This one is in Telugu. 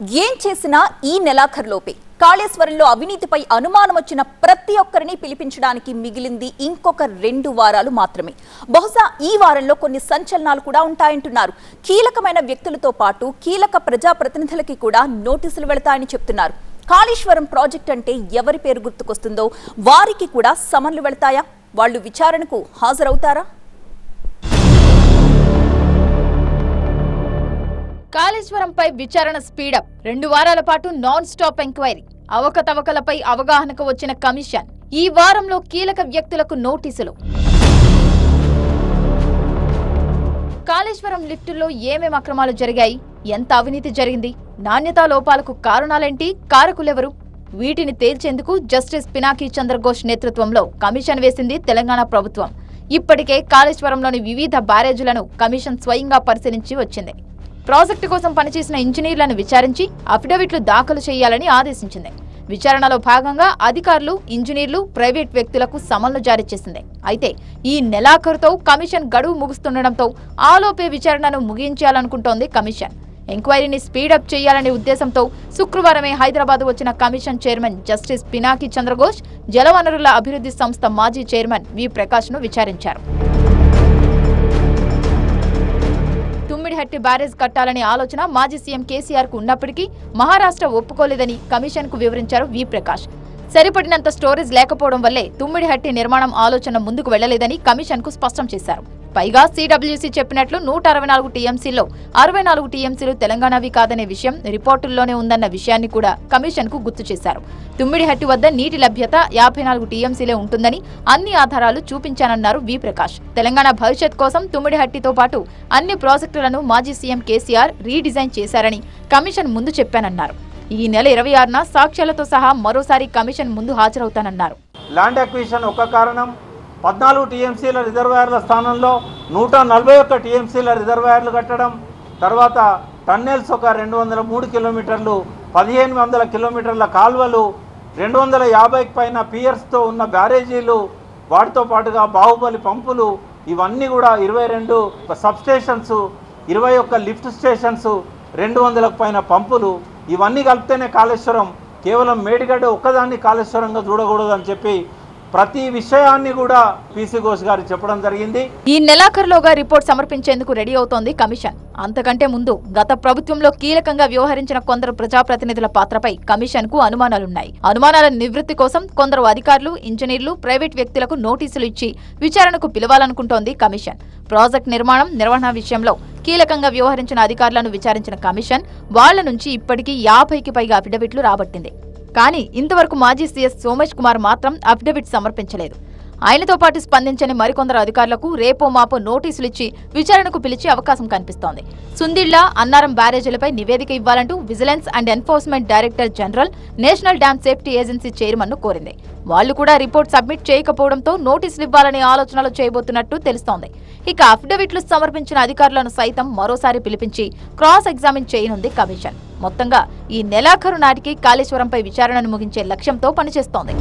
ఏం చేసినా ఈ నెలాఖరులోపే కాళేశ్వరంలో అవినీతిపై అనుమానం వచ్చిన ప్రతి ఒక్కరిని పిలిపించడానికి మిగిలింది ఇంకొక 2 వారాలు మాత్రమే. బహుశా ఈ వారంలో కొన్ని సంచలనాలు కూడా ఉంటాయంటున్నారు. కీలకమైన వ్యక్తులతో పాటు కీలక ప్రజాప్రతినిధులకి కూడా నోటీసులు వెళతాయని చెప్తున్నారు. కాళేశ్వరం ప్రాజెక్ట్ అంటే ఎవరి పేరు గుర్తుకొస్తుందో వారికి కూడా సమన్లు వెళతాయా? వాళ్ళు విచారణకు హాజరవుతారా? కాళేశ్వరంపై విచారణ స్పీడప్. 2 వారాల పాటు నాన్ స్టాప్ ఎంక్వైరీ. అవకతవకలపై అవగాహనకు వచ్చిన కమిషన్. ఈ వారంలో కీలక వ్యక్తులకు నోటీసులు. కాళేశ్వరం లిఫ్టుల్లో ఏమేం అక్రమాలు జరిగాయి, ఎంత అవినీతి జరిగింది, నాణ్యతా లోపాలకు కారణాలేంటి, కారకులెవరు? వీటిని తేల్చేందుకు జస్టిస్ పినాకీ చంద్రఘోష్ నేతృత్వంలో కమిషన్ వేసింది తెలంగాణ ప్రభుత్వం. ఇప్పటికే కాళేశ్వరంలోని వివిధ బ్యారేజీలను కమిషన్ స్వయంగా పరిశీలించి వచ్చింది. ప్రాజెక్టు కోసం పనిచేసిన ఇంజనీర్లను విచారించి అఫిడవిట్లు దాఖలు చేయాలని ఆదేశించింది. విచారణలో భాగంగా అధికారులు, ఇంజనీర్లు, ప్రైవేట్ వ్యక్తులకు సమన్లు జారీ చేసింది. అయితే ఈ నెలాఖరుతో కమిషన్ గడువు ముగుస్తుండటంతో ఆలోపే విచారణను ముగించాలనుకుంటోంది కమిషన్. ఎంక్వైరీని స్పీడప్ చేయాలనే ఉద్దేశంతో శుక్రవారమే హైదరాబాద్ వచ్చిన commission chairman justice Pinaki Chandra Ghose జలవనరుల అభివృద్ధి సంస్థ మాజీ చైర్మన్ వి ప్రకాష్ ను విచారించారు. తుమ్మిడిహట్టి బ్యారేజ్ కట్టాలనే ఆలోచన మాజీ సీఎం కేసీఆర్ కు ఉన్నప్పటికీ మహారాష్ట్ర ఒప్పుకోలేదని కమిషన్ కు వివరించారు వి ప్రకాష్. సరిపడినంత స్టోరేజ్ లేకపోవడం వల్లే తుమ్మిడిహట్టి నిర్మాణం ఆలోచన ముందుకు వెళ్లలేదని కమిషన్ కు స్పష్టం చేశారు. పైగా సిడబ్ల్యూసీ చెప్పినట్లు 164 టీఎంసీలో 64 టీఎంసీలు తెలంగాణవి కాదనే విషయం రిపోర్టుల్లోనే ఉందన్న విషయాన్ని కూడా కమిషన్ కు గుర్తు చేశారు. తుమ్మిడిహట్టి వద్ద నీటి లభ్యత 54 టీఎంసీలే ఉంటుందని అన్ని ఆధారాలు చూపించానన్నారు వి ప్రకాష్. తెలంగాణ భవిష్యత్ కోసం తుమ్మిడిహట్టితో పాటు అన్ని ప్రాజెక్టులను మాజీ సీఎం కేసీఆర్ రీడిజైన్ చేశారని కమిషన్ ముందు చెప్పానన్నారు. ఈ నెల 26న సాక్ష్యాలతో సహా మరోసారి కమిషన్ ముందు హాజరవుతానన్నారు. ల్యాండ్ అక్విజిషన్ ఒక కారణం, 14 టీఎంసీల రిజర్వాయర్ల స్థానంలో 141 టీఎంసీల రిజర్వాయర్లు కట్టడం, తర్వాత టన్నెల్స్ ఒక 203 కిలోమీటర్లు, 1500 కిలోమీటర్ల కాల్వలు, 250కి పైన పియర్స్తో ఉన్న బ్యారేజీలు, వాటితో పాటుగా బాహుబలి పంపులు, ఇవన్నీ కూడా 22 సబ్స్టేషన్స్, 21 లిఫ్ట్ స్టేషన్స్, 200కు పైన పంపులు, ఇవన్నీ కలిపితేనే కాళేశ్వరం. కేవలం మేడిగడ్డ ఒక్కదాన్ని కాళేశ్వరంగా చూడకూడదు అని చెప్పి ప్రతి విషయాన్ని కూడా పీసీ ఘోష్ గారు చెప్పడం జరిగింది. ఈ నెలాఖరులోగా రిపోర్ట్ సమర్పించేందుకు రెడీ అవుతోంది కమిషన్. అంతకంటే ముందు గత ప్రభుత్వంలో కీలకంగా వ్యవహరించిన కొందరు ప్రజాప్రతినిధుల పాత్రపై కమిషన్ కు అనుమానాలున్నాయి. అనుమానాల నివృత్తి కోసం కొందరు అధికారులు, ఇంజనీర్లు, ప్రైవేట్ వ్యక్తులకు నోటీసులు ఇచ్చి విచారణకు పిలవాలనుకుంటోంది కమిషన్. ప్రాజెక్ట్ నిర్మాణం, నిర్వహణ విషయంలో కీలకంగా వ్యవహరించిన అధికారులను విచారించిన కమిషన్ వాళ్ల నుంచి ఇప్పటికీ 50కి పైగా అఫిడవిట్లు రాబట్టింది. కానీ ఇంతవరకు మాజీ సీఎస్ సోమేష్ కుమార్ మాత్రం అఫిడవిట్ సమర్పించలేదు. ఆయనతో పాటు స్పందించని మరికొందరు అధికారులకు రేపో మాపో నోటీసులు ఇచ్చి విచారణకు పిలిచే అవకాశం కనిపిస్తోంది. సుందిళ్ల, అన్నారం బ్యారేజీలపై నివేదిక ఇవ్వాలంటూ vigilance and enforcement director general national dam safety agency chairman ను కోరింది. వాళ్లు కూడా రిపోర్ట్ సబ్మిట్ చేయకపోవడంతో నోటీసులు ఇవ్వాలనే ఆలోచనలు చేయబోతున్నట్టు తెలుస్తోంది. ఇక అఫిడవిట్లు సమర్పించిన అధికారులను సైతం మరోసారి పిలిపించి క్రాస్ ఎగ్జామిన్ చేయనుంది కమిషన్. మొత్తంగా ఈ నెలాఖరు నాటికి కాళేశ్వరంపై విచారణను ముగించే లక్ష్యంతో పనిచేస్తోంది.